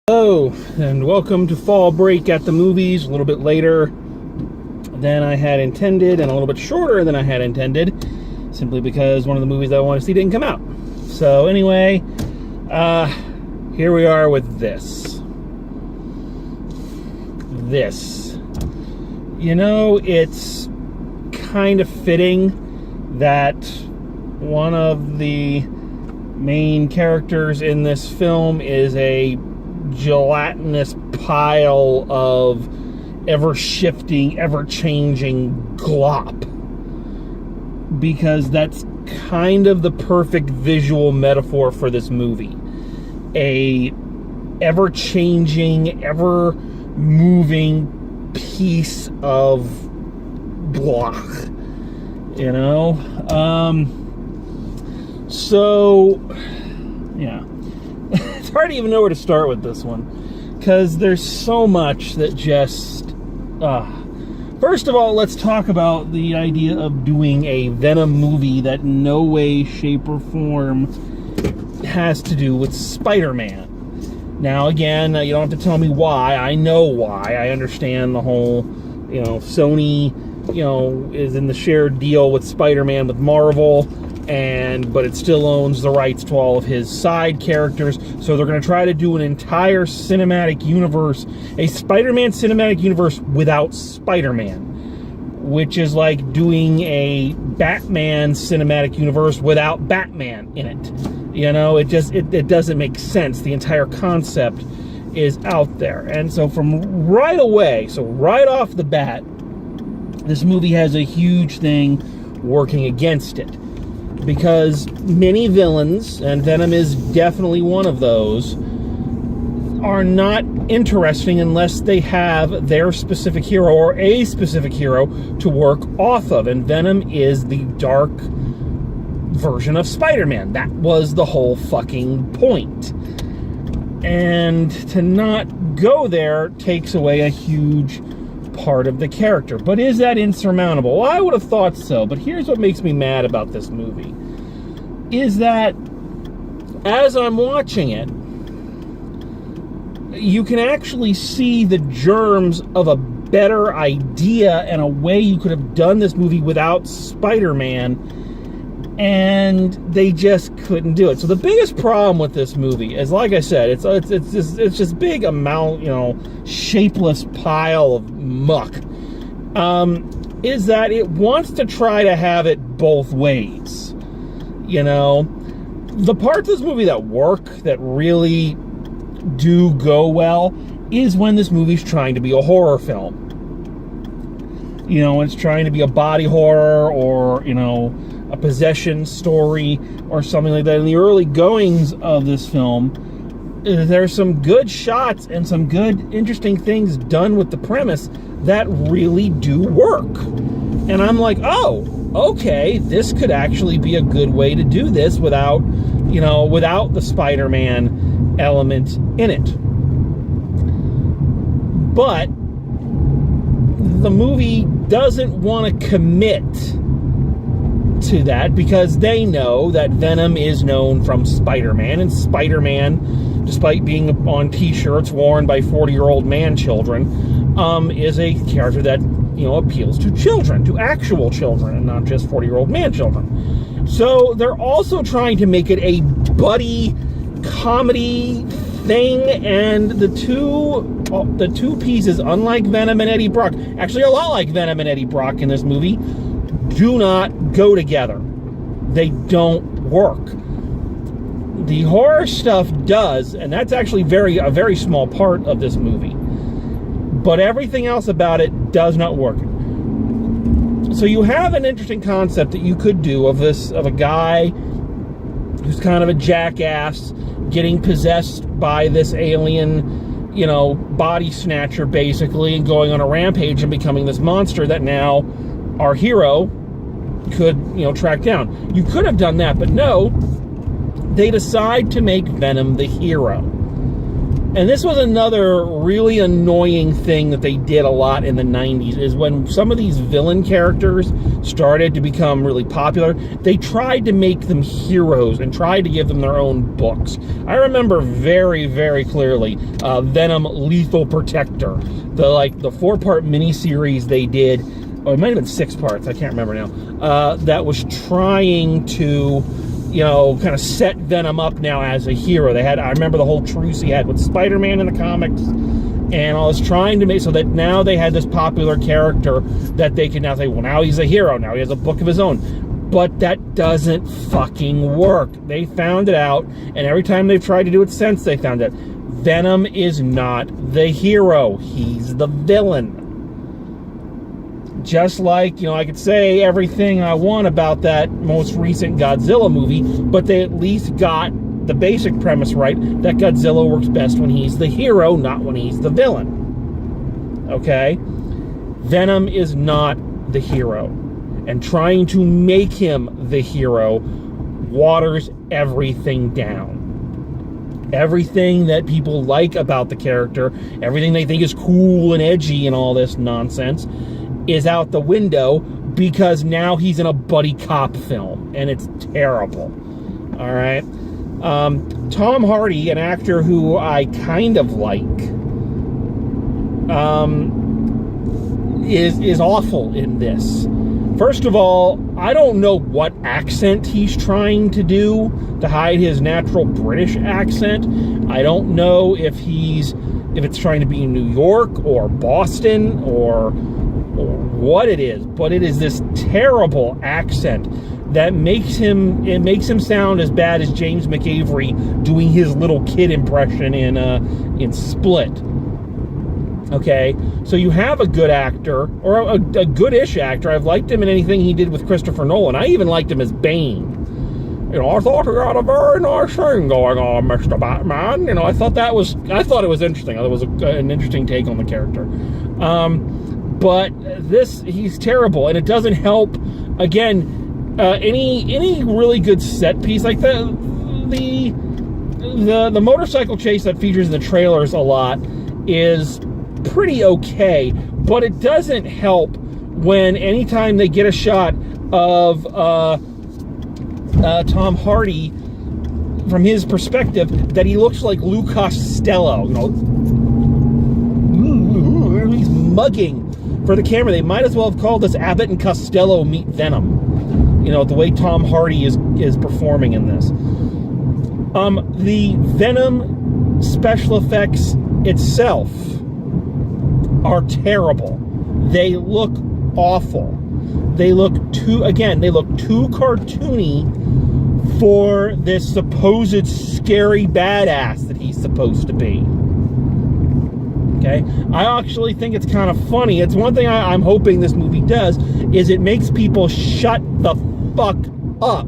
Hello, and welcome to fall break at the movies. A little bit later than I had intended, and a little bit shorter than I had intended, simply because one of the movies I wanted to see didn't come out. So anyway, here we are with this. You know, it's kind of fitting that one of the main characters in this film is a gelatinous pile of ever-shifting, ever-changing glop, because that's kind of the perfect visual metaphor for this movie. A ever-changing, ever-moving piece of blah, you know? So, yeah. It's hard to even know where to start with this one, because there's so much that just... First of all, let's talk about the idea of doing a Venom movie that in no way, shape, or form has to do with Spider-Man. Now, again, you don't have to tell me why. I know why. I understand the whole, Sony, is in the shared deal with Spider-Man with Marvel, but it still owns the rights to all of his side characters, so they're going to try to do an entire cinematic universe, a Spider-Man cinematic universe without Spider-Man, which is like doing a Batman cinematic universe without Batman in it. It doesn't make sense. The entire concept is out there. And so right off the bat, this movie has a huge thing working against it. Because many villains, and Venom is definitely one of those, are not interesting unless they have their specific hero or a specific hero to work off of. And Venom is the dark version of Spider-Man. That was the whole fucking point. And to not go there takes away a huge part of the character. But is that insurmountable? Well, I would have thought so, but here's what makes me mad about this movie. Is that as I'm watching it, you can actually see the germs of a better idea and a way you could have done this movie without Spider-Man, and they just couldn't do it. So the biggest problem with this movie is, like I said, it's just big amount, shapeless pile of muck. Is that it wants to try to have it both ways. The parts of this movie that work, that really do go well, is when this movie's trying to be a horror film. It's trying to be a body horror or, a possession story or something like that. In the early goings of this film, there's some good shots and some good, interesting things done with the premise that really do work. And I'm like, oh, okay, this could actually be a good way to do this without the Spider-Man element in it. But the movie doesn't want to commit to that because they know that Venom is known from Spider-Man, and Spider-Man, despite being on t-shirts worn by 40-year-old man children, is a character that appeals to children, to actual children, and not just 40-year-old man children. So they're also trying to make it a buddy comedy thing, and the two pieces, unlike Venom and Eddie Brock, actually a lot like Venom and Eddie Brock in this movie, do not go together. They don't work. The horror stuff does, and that's actually a very small part of this movie. But everything else about it does not work. So you have an interesting concept that you could do of a guy who's kind of a jackass getting possessed by this alien, body snatcher basically, and going on a rampage and becoming this monster that now our hero could, track down. You could have done that, but no, they decide to make Venom the hero. And this was another really annoying thing that they did a lot in the 90s, is when some of these villain characters started to become really popular, they tried to make them heroes and tried to give them their own books. I remember very, very clearly Venom Lethal Protector, the 4-part miniseries they did, or it might have been 6 parts, I can't remember now, that was trying to, you know, kind of set Venom up now as a hero. I remember the whole truce he had with Spider-Man in the comics, and I was trying to make so that now they had this popular character that they can now say, well, now he's a hero, now he has a book of his own. But that doesn't fucking work. They found it out, and every time they've tried to do it since, they found it. Venom is not the hero. He's the villain. Just like, you know, I could say everything I want about that most recent Godzilla movie, but they at least got the basic premise right, that Godzilla works best when he's the hero, not when he's the villain. Okay? Venom is not the hero. And trying to make him the hero waters everything down. Everything that people like about the character, everything they think is cool and edgy and all this nonsense, is out the window because now he's in a buddy cop film, and it's terrible. All right? Tom Hardy, an actor who I kind of like, is awful in this. First of all, I don't know what accent he's trying to do to hide his natural British accent. I don't know if it's trying to be in New York or Boston or what it is, but it is this terrible accent that makes him sound as bad as James McAvery doing his little kid impression in Split. Okay, so you have a good actor, or a good-ish actor. I've liked him in anything he did with Christopher Nolan. I even liked him as Bane. You know, I thought you had a very nice thing going on, Mr. Batman. You know, I thought it was interesting. It was an interesting take on the character. But he's terrible, and it doesn't help. Again, any really good set piece like that, the motorcycle chase that features in the trailers a lot is pretty okay, but it doesn't help when anytime they get a shot of Tom Hardy from his perspective, that he looks like Lou Costello. You know, he's mugging for the camera. They might as well have called this Abbott and Costello meet Venom. You know, the way Tom Hardy is performing in this. The Venom special effects itself are terrible. They look awful. They look too cartoony for this supposed scary badass that he's supposed to be. Okay? I actually think it's kind of funny. It's one thing I'm hoping this movie does, is it makes people shut the fuck up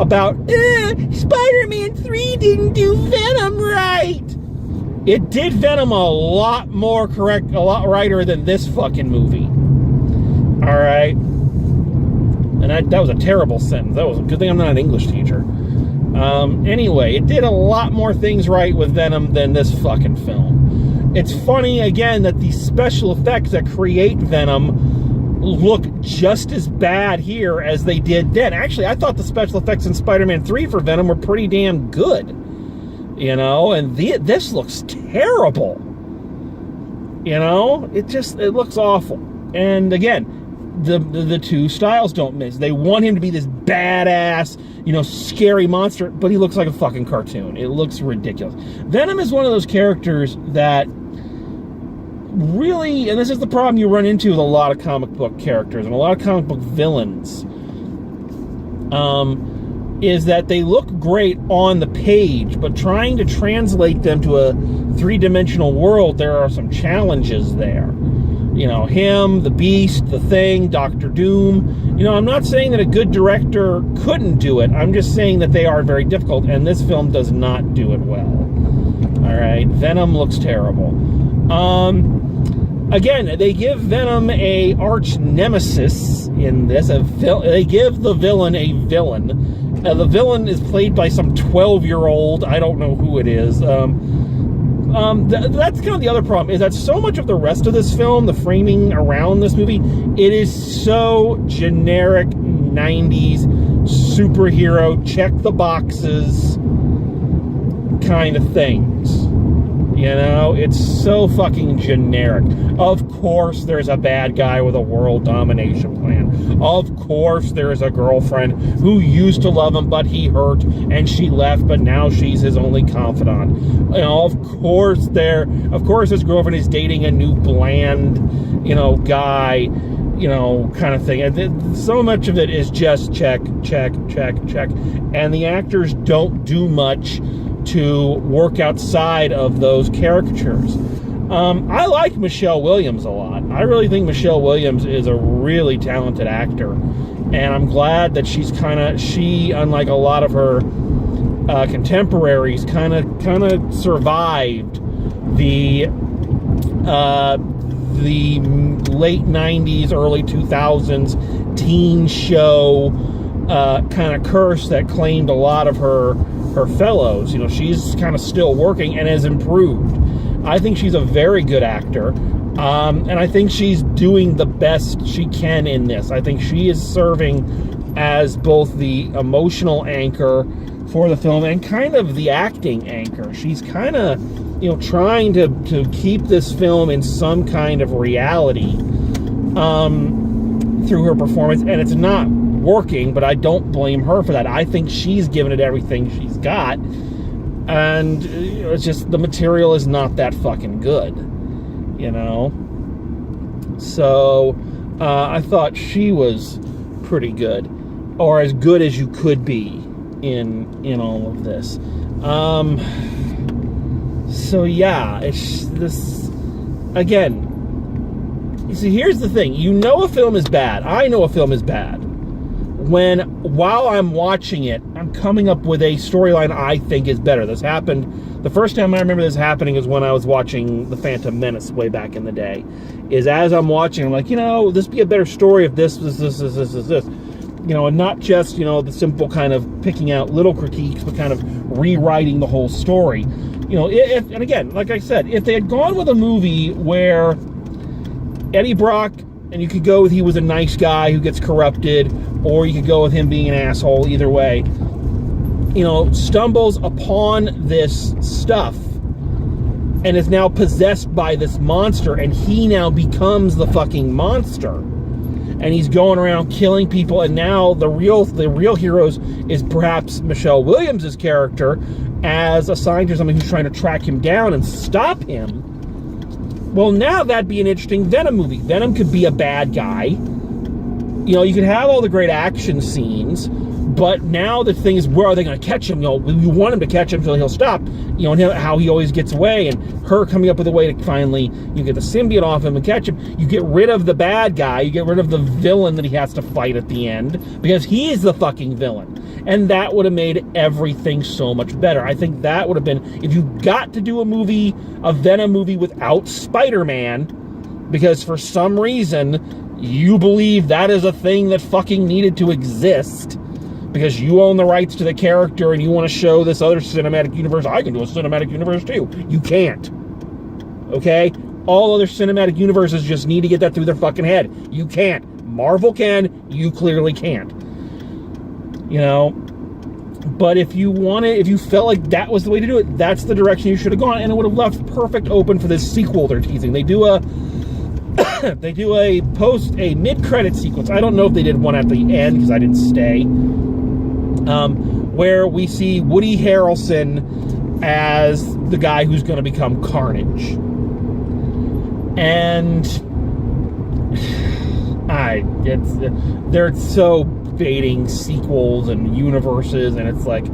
about, Spider-Man 3 didn't do Venom right. It did Venom a lot righter than this fucking movie. All right? And that was a terrible sentence. That was a good thing I'm not an English teacher. Anyway, it did a lot more things right with Venom than this fucking film. It's funny, again, that the special effects that create Venom look just as bad here as they did then. Actually, I thought the special effects in Spider-Man 3 for Venom were pretty damn good. You know, and this looks terrible. You know, it looks awful. And again, the two styles don't mix. They want him to be this badass, you know, scary monster, but he looks like a fucking cartoon. It looks ridiculous. Venom is one of those characters that really, and this is the problem you run into with a lot of comic book characters and a lot of comic book villains, is that they look great on the page, but trying to translate them to a three-dimensional world, there are some challenges there. You know, him, the Beast, the Thing, Doctor Doom. You know, I'm not saying that a good director couldn't do it. I'm just saying that they are very difficult, and this film does not do it well. All right, Venom looks terrible. Again, they give Venom a arch nemesis in this. They give the villain a villain. The villain is played by some 12-year-old. I don't know who it is. that's kind of the other problem, is that so much of the rest of this film, the framing around this movie, it is so generic 90s superhero, check the boxes kind of things. You know, it's so fucking generic. Of course there's a bad guy with a world domination plan. Of course there's a girlfriend who used to love him, but he hurt and she left, but now she's his only confidant. You know, of course his girlfriend is dating a new bland, guy, kind of thing. And so much of it is just check, check, check, check. And the actors don't do much to work outside of those caricatures. I like Michelle Williams a lot. I really think Michelle Williams is a really talented actor, and I'm glad that she, unlike a lot of her contemporaries, kind of survived the late 90s, early 2000s teen show kind of curse that claimed a lot of her fellows. She's kind of still working and has improved. I think she's a very good actor, and I think she's doing the best she can in this. I think she is serving as both the emotional anchor for the film and kind of the acting anchor. She's kind of, trying to keep this film in some kind of reality through her performance, and it's not working, but I don't blame her for that. I think she's given it everything she's got, and it's just the material is not that fucking good, So I thought she was pretty good, or as good as you could be in all of this. So yeah, it's this again. You see, here's the thing: a film is bad. I know a film is bad while I'm watching it, I'm coming up with a storyline I think is better. This happened, the first time I remember this happening is when I was watching The Phantom Menace way back in the day. Is as I'm watching, I'm like, this would be a better story if this, and not just, the simple kind of picking out little critiques, but kind of rewriting the whole story. And again, like I said, if they had gone with a movie where Eddie Brock, and you could go with he was a nice guy who gets corrupted, or you could go with him being an asshole, either way, stumbles upon this stuff and is now possessed by this monster, and he now becomes the fucking monster. And he's going around killing people, and now the real heroes is perhaps Michelle Williams' character as a scientist, somebody who's trying to track him down and stop him. Well, now that'd be an interesting Venom movie. Venom could be a bad guy. You could have all the great action scenes, but now the thing is, where are they going to catch him? You want him to catch him until he'll stop. And how he always gets away, and her coming up with a way to finally, get the symbiote off him and catch him. You get rid of the bad guy. You get rid of the villain that he has to fight at the end, because he's the fucking villain. And that would have made everything so much better. I think that would have been, if you got to do a Venom movie without Spider-Man, because for some reason you believe that is a thing that fucking needed to exist, because you own the rights to the character and you want to show this other cinematic universe, I can do a cinematic universe too. You can't. Okay? All other cinematic universes just need to get that through their fucking head. You can't. Marvel can. You clearly can't. But if you felt like that was the way to do it, that's the direction you should have gone, and it would have left perfect open for this sequel they're teasing. They do a mid-credit sequence. I don't know if they did one at the end, because I didn't stay. Where we see Woody Harrelson as the guy who's going to become Carnage. And they're so baiting sequels and universes, and it's like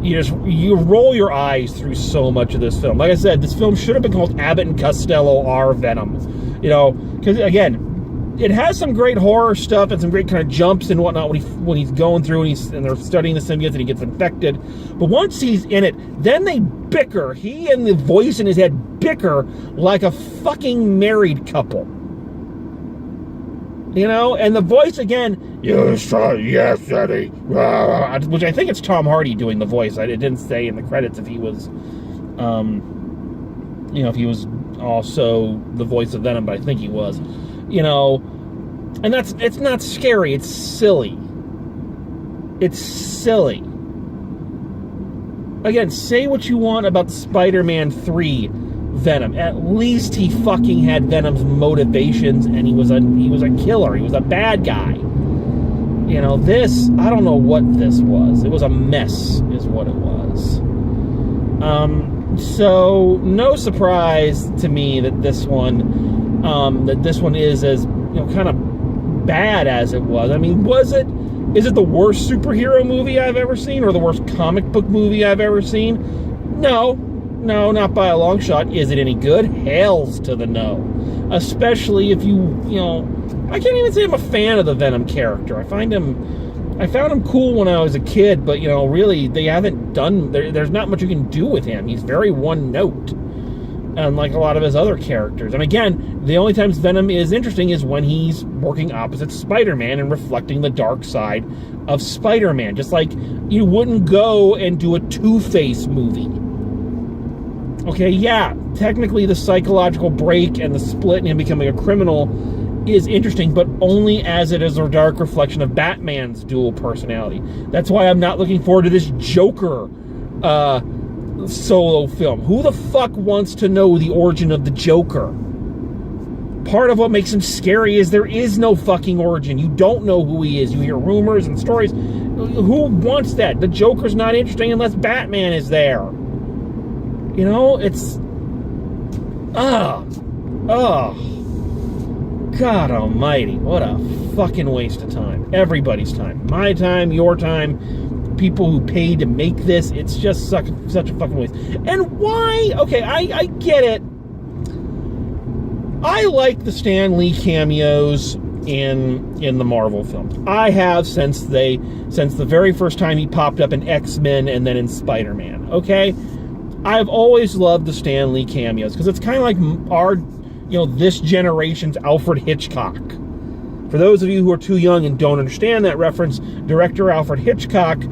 you roll your eyes through so much of this film. Like I said, this film should have been called Abbott and Costello Are Venom, because again, it has some great horror stuff and some great kind of jumps and whatnot when he's going through and they're studying the symbiotes and he gets infected. But once he's in it, then they bicker. He and the voice in his head bicker like a fucking married couple. And the voice again, yes, Eddie, which I think it's Tom Hardy doing the voice. It didn't say in the credits if he was if he was also the voice of Venom, but I think he was. And it's not scary, it's silly. It's silly. Again, say what you want about Spider-Man 3 Venom. At least he fucking had Venom's motivations, and he was a killer. He was a bad guy. This, I don't know what this was. It was a mess, is what it was. So no surprise to me that this one is as kind of bad as it was. I mean, is it the worst superhero movie I've ever seen, or the worst comic book movie I've ever seen? No, not by a long shot. Is it any good? Hells to the no. Especially if I can't even say I'm a fan of the Venom character. I found him cool when I was a kid, but really they haven't done. There's not much you can do with him. He's very one note, unlike a lot of his other characters. And again, the only times Venom is interesting is when he's working opposite Spider-Man and reflecting the dark side of Spider-Man. Just like you wouldn't go and do a Two-Face movie. Okay, yeah, technically the psychological break and the split and him becoming a criminal is interesting, but only as it is a dark reflection of Batman's dual personality. That's why I'm not looking forward to this Joker solo film. Who the fuck wants to know the origin of the Joker? Part of what makes him scary is there is no fucking origin. You don't know who he is. You hear rumors and stories. Who wants that? The Joker's not interesting unless Batman is there. It's... God almighty, what a fucking waste of time. Everybody's time. My time, your time, people who paid to make this. It's just such a fucking waste. And why? Okay, I get it. I like the Stan Lee cameos in the Marvel films. I have since the very first time he popped up in X-Men and then in Spider-Man. Okay? I've always loved the Stan Lee cameos because it's kind of like our... this generation's Alfred Hitchcock. For those of you who are too young and don't understand that reference, director Alfred Hitchcock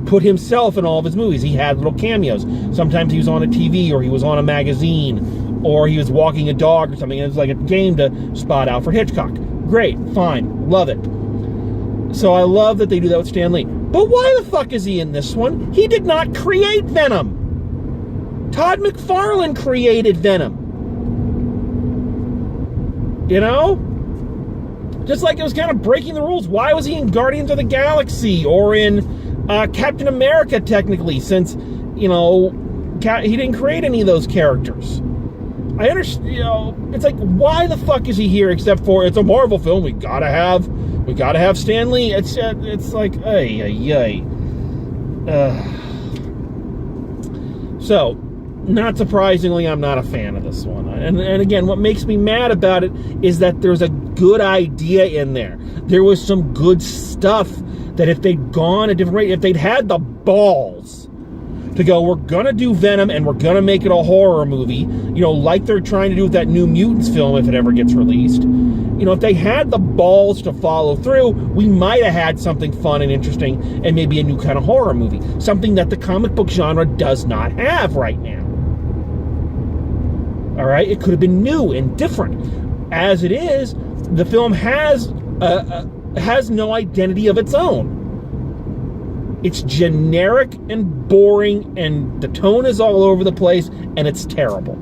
put himself in all of his movies. He had little cameos. Sometimes he was on a TV, or he was on a magazine, or he was walking a dog or something. It was like a game to spot Alfred Hitchcock. Great, fine, love it. So I love that they do that with Stan Lee. But why the fuck is he in this one? He did not create Venom. Todd McFarlane created Venom. Just like it was kind of breaking the rules. Why was he in Guardians of the Galaxy or in Captain America, technically, since, he didn't create any of those characters? I understand, it's like, why the fuck is he here except for it's a Marvel film, we gotta have Stan Lee. It's like, ay. So, not surprisingly, I'm not a fan of this one. And again, what makes me mad about it is that there's a good idea in there. There was some good stuff that if they'd gone a different way, if they'd had the balls to go, we're going to do Venom and we're going to make it a horror movie, like they're trying to do with that New Mutants film if it ever gets released. If they had the balls to follow through, we might have had something fun and interesting and maybe a new kind of horror movie. Something that the comic book genre does not have right now. All right, it could have been new and different. As it is, the film has no identity of its own. It's generic and boring, and the tone is all over the place, and it's terrible.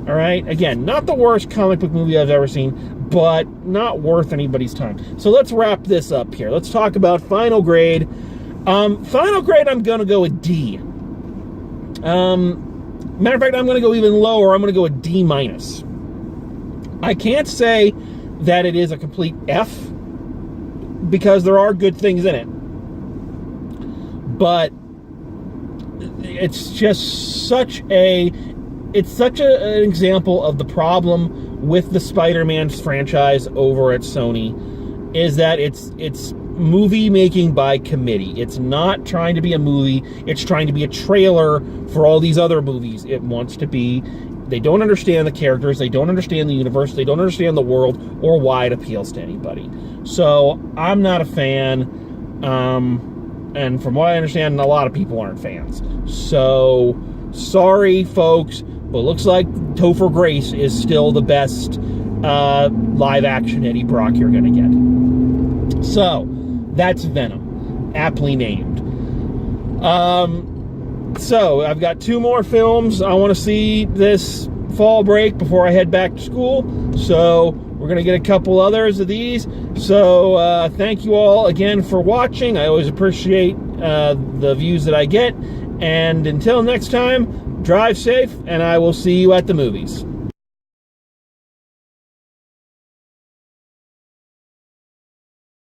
All right, again, not the worst comic book movie I've ever seen, but not worth anybody's time. So let's wrap this up here. Let's talk about final grade. Final grade, I'm going to go with D. Matter of fact, I'm going to go even lower. I'm going to go a D-. I can't say that it is a complete F, because there are good things in it. But it's just such an example of the problem with the Spider-Man franchise over at Sony, is that it's movie making by committee. It's not trying to be a movie. It's trying to be a trailer for all these other movies it wants to be. They don't understand the characters. They don't understand the universe. They don't understand the world or why it appeals to anybody. So I'm not a fan. And from what I understand, a lot of people aren't fans. So sorry, folks, But it looks like Topher Grace is still the best live-action Eddie Brock you're going to get. So, that's Venom, aptly named. So, I've got 2 more films I want to see this fall break before I head back to school. So, we're going to get a couple others of these. So, thank you all again for watching. I always appreciate the views that I get. And until next time, drive safe, and I will see you at the movies.